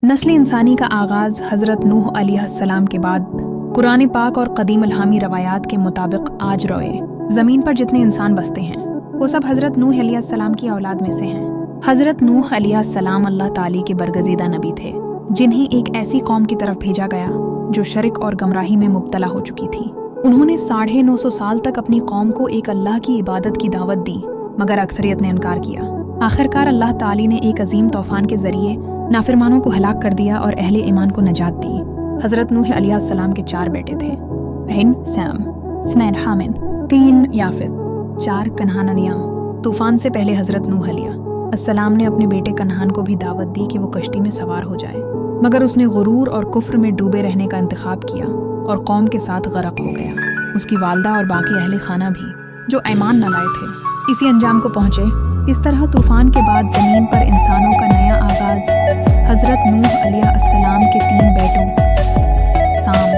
नस्ल इंसानी का आगाज़ हज़रत नूह अलैहिस्सलाम के बाद कुरान पाक और कदीम अलहामी रवायात के मुताबिक आज रोए ज़मीन पर जितने इंसान बसते हैं वो सब हज़रत नूह अलैहिस्सलाम की औलाद में से हैं। हज़रत नूह अलैहिस्सलाम अल्लाह ताली के बरगज़ीदा नबी थे, जिन्हें एक ऐसी कौम की तरफ भेजा गया जो शरिक और गमराही में मुब्तला हो चुकी थी। उन्होंने 950 साल तक अपनी कौम को एक अल्लाह की इबादत की दावत दी, मगर अक्सरियत ने इनकार किया। आखिरकार अल्लाह ताली ने एक अजीम तूफ़ान के ज़रिए नाफरमानों को हलाक कर दिया और अहले ईमान को नजात दी। हज़रत नूह अलैहिस्सलाम के 4 बेटे थे, हिन सैम, 2 हामिन, 3 याफित, 4 कन्हान नियाम। तूफ़ान से पहले हज़रत नूह अलैहिस्सलाम ने अपने बेटे कन्हान को भी दावत दी कि वो कश्ती में सवार हो जाए, मगर उसने गुरूर और कुफ्र में डूबे रहने का इंतखाब किया और कौम के साथ गरक हो गया। उसकी वालदा और बाकी अहले खाना भी, जो ईमान न लाए थे, इसी अंजाम को पहुँचे। इस तरह तूफ़ान के बाद ज़मीन पर इंसानों का नया आगाज़ हज़रत नूह अलैहिस्सलाम के 3 बेटों साम,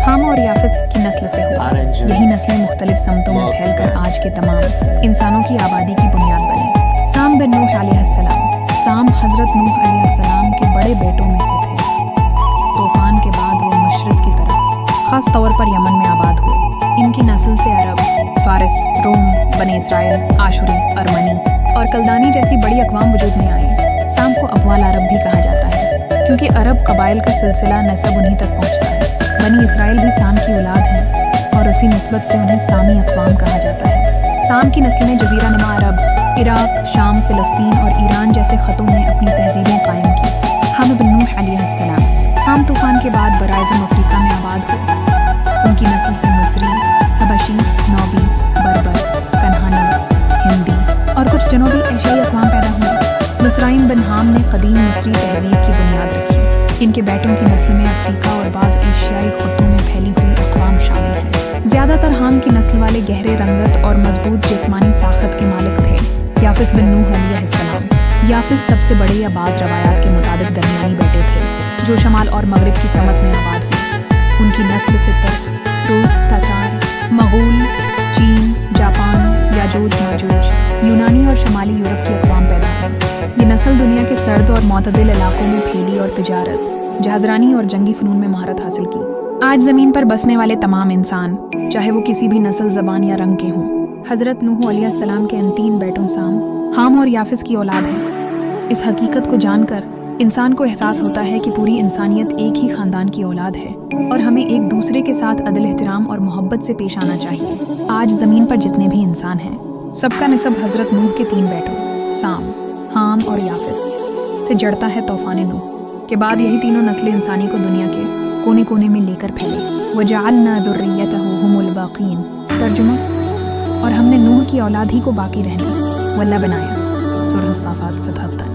हाम और याफित की नस्ल से हुआ। यही नस्लें मुख्तलिफ समतों में फैलकर आज के तमाम इंसानों की आबादी की बुनियाद बनी। साम बिन नूह अलैहिस्सलाम। साम हज़रत नूह अलैहिस्सलाम के बड़े बेटों में से थे। तूफ़ान के बाद वो मशरिक़ की तरफ, ख़ास तौर पर यमन में आबाद हुए। इनकी नस्ल से अरब, फारिस, रोम, बनी इसराइल, आशुरी, अरमनी और कल्दानी जैसी बड़ी अक़वाम वजूद में आए। साम को अब्वाल अरब भी कहा जाता है, क्योंकि अरब कबाइल का सिलसिला नसब उन्हीं तक पहुँचता है। बनी इसराइल भी साम की औलाद हैं और उसी निस्बत से उन्हें सामी अक़वाम कहा जाता है। साम की नस्ल ने जज़ीरा नुमा अरब, इराक़, शाम, फ़िलिस्तीन और ईरान जैसे ख़तों में अपनी तहज़ीबें कायम की। हाम बिन नूह अलैहिस्सलाम। हाम तूफ़ान के बाद बराज़म अफ्रीका में आबाद हुए। उनकी नस्ल से मिस्री, हबशी, नौबी, बर्बर, कन्हानी, हिंदी और कुछ जनूबी एशियाई अक़वाम पैदा हुए। नसराइन बिन हाम ने कदीम मिस्री तहज़ीब की बुनियाद रखी। इनके बेटों की नस्ल में अफ्रीका और बाज़ एशियाई ख़ुत्तों में फैली हुई अक़वाम शामिल हैं। ज़्यादातर हाम की नस्ल वाले गहरे रंगत और मजबूत जिस्मानी साख़त के मालिक थे। याफिस बिन नूह अलैहिस्सलाम। याफिस सबसे बड़े या बाज़ रवायात के मुताबिक दरमियानी बेटे थे, जो शमाल और मगरिब की समत में आबाद हुए। उनकी नस्ल से तुर्क, रूस, तातार, मगूल, चीन, जापान, याजूज माजूज, यूनानी और शमाली यूरोप की अक़वाम पैदा हुई। ये नस्ल दुनिया के सर्द और मोतदिल इलाकों में फैली और तिजारत, जहाज़रानी और जंगी फ़नून में महारत हासिल की। आज ज़मीन पर बसने वाले तमाम इंसान, चाहे वो किसी भी नस्ल, ज़बान या रंग के हों, हज़रत नूह अलैहिस्सलाम के इन 3 बेटों साम, हाम और याफिस की औलाद हैं। इस हकीकत को जानकर इंसान को एहसास होता है कि पूरी इंसानियत एक ही ख़ानदान की औलाद है और हमें एक दूसरे के साथ अदल, एहतराम और मोहब्बत से पेश आना चाहिए। आज ज़मीन पर जितने भी इंसान हैं, सबका निसब हज़रत नूह के 3 बेटों साम, हाम और याफिस से जड़ता है। तूफ़ान नूह के बाद यही तीनों नस्लें इंसानी को दुनिया के कोने कोने में लेकर फैली। वजअलना ज़ुर्रियतहु हुमुल बाक़ीन। तर्जुमा, और हमने नूह की औलाद ही को बाकी रहने वाला बनाया। सूरह साफ़ात 77।